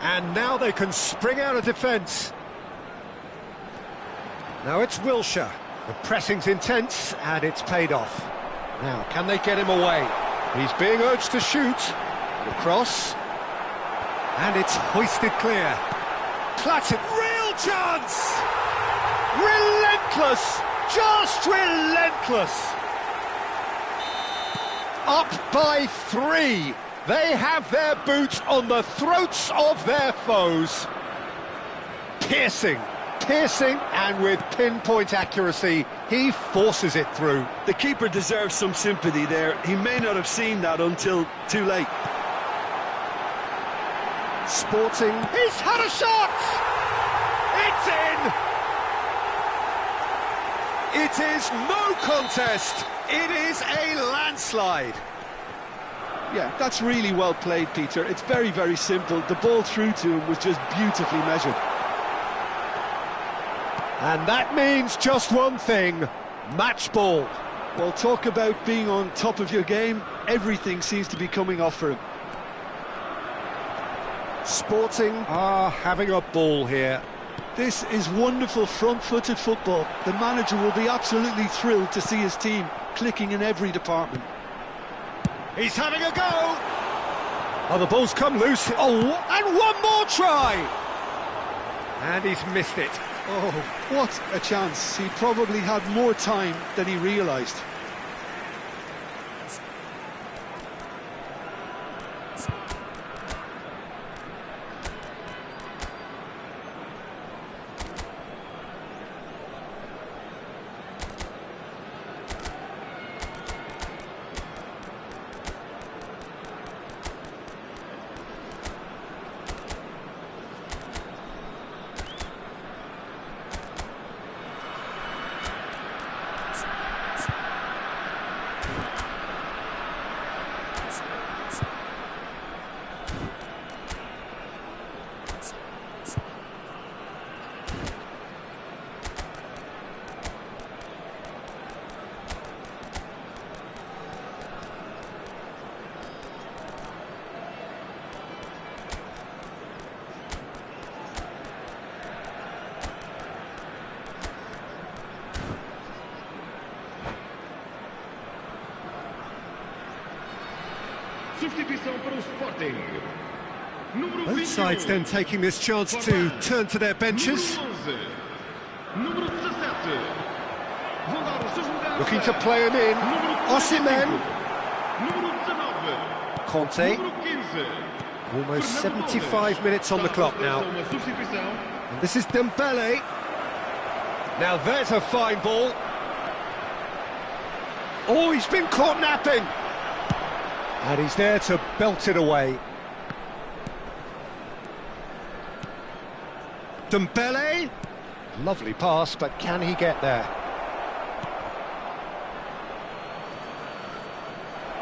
And now they can spring out of defence. Now it's Wilshere. The pressing's intense, and it's paid off. Now, can they get him away? He's being urged to shoot. The cross. And it's hoisted clear. Platin, real chance! Relentless! Just relentless! Up by 3. They have their boots on the throats of their foes. Piercing, Piercing and with pinpoint accuracy, he forces it through. The keeper deserves some sympathy there. He may not have seen that until too late. Sporting, he's had a shot! It's in! It is no contest. It is a landslide. Yeah, that's really well played, Peter. It's very, very simple. The ball through to him was just beautifully measured. And that means just one thing, match ball. Well, talk about being on top of your game. Everything seems to be coming off for him. Sporting are having a ball here. This is wonderful front-footed football. The manager will be absolutely thrilled to see his team clicking in every department. He's having a go! Oh, the ball's come loose. Oh, and one more try! And he's missed it. Oh, what a chance. He probably had more time than he realised. Substituição para o Sporting. Número Both sides then taking this chance to turn to their benches. Número 17. Vão dar os seus lugares. Looking to play him in. Osimhen. Número 19. Conte. Número 15. Almost 75 minutes on the clock now. Uma substituição. And this is Dembele. Now there's a fine ball. Oh, he's been caught napping. And he's there to belt it away. Dembele. Lovely pass, but can he get there?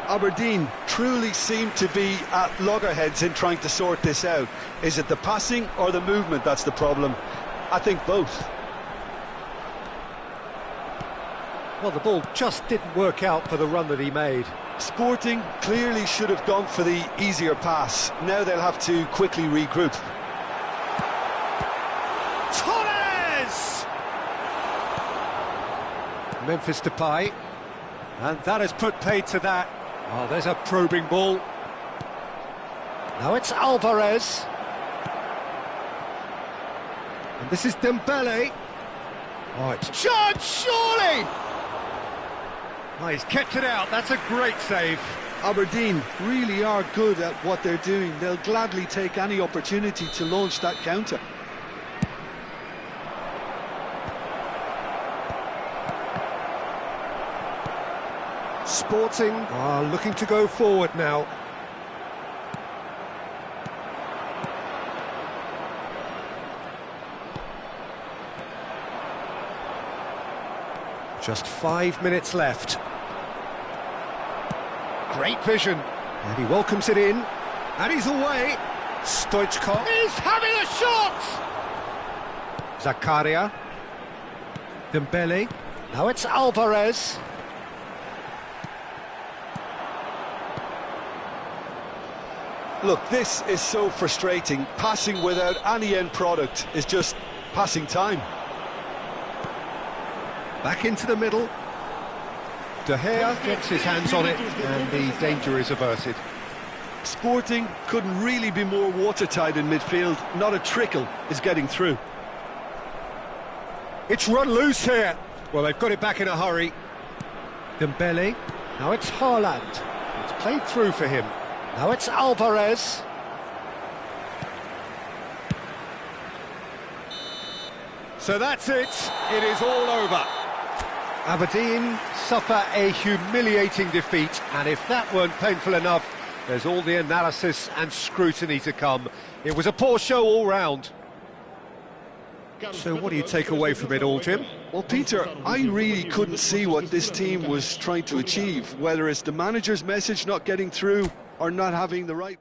Aberdeen truly seem to be at loggerheads in trying to sort this out. Is it the passing or the movement that's the problem? I think both. Well, the ball just didn't work out for the run that he made. Sporting clearly should have gone for the easier pass. Now they'll have to quickly regroup. Torres! Memphis Depay. And that has put paid to that. Oh, there's a probing ball. Now it's Alvarez. And this is Dembele. Oh, it's Judge, surely! Oh, he's kept it out. That's a great save. Aberdeen really are good at what they're doing. They'll gladly take any opportunity to launch that counter. Sporting are looking to go forward now. Just 5 minutes left. Great vision. And he welcomes it in. And he's away. Stoichkov is having a shot! Zakaria. Dembele. Now it's Alvarez. Look, this is so frustrating. Passing without any end product is just passing time. Back into the middle. De Gea gets his hands on it and the danger is averted. Sporting couldn't really be more watertight in midfield. Not a trickle is getting through. It's run loose here. Well, they've got it back in a hurry. Dembele. Now it's Haaland. It's played through for him. Now it's Alvarez. So that's it. It is all over. Aberdeen suffer a humiliating defeat, and if that weren't painful enough, there's all the analysis and scrutiny to come. It was a poor show all round. So what do you take away from it all, Jim? Well, Peter, I really couldn't see what this team was trying to achieve, whether it's the manager's message not getting through or not having the right...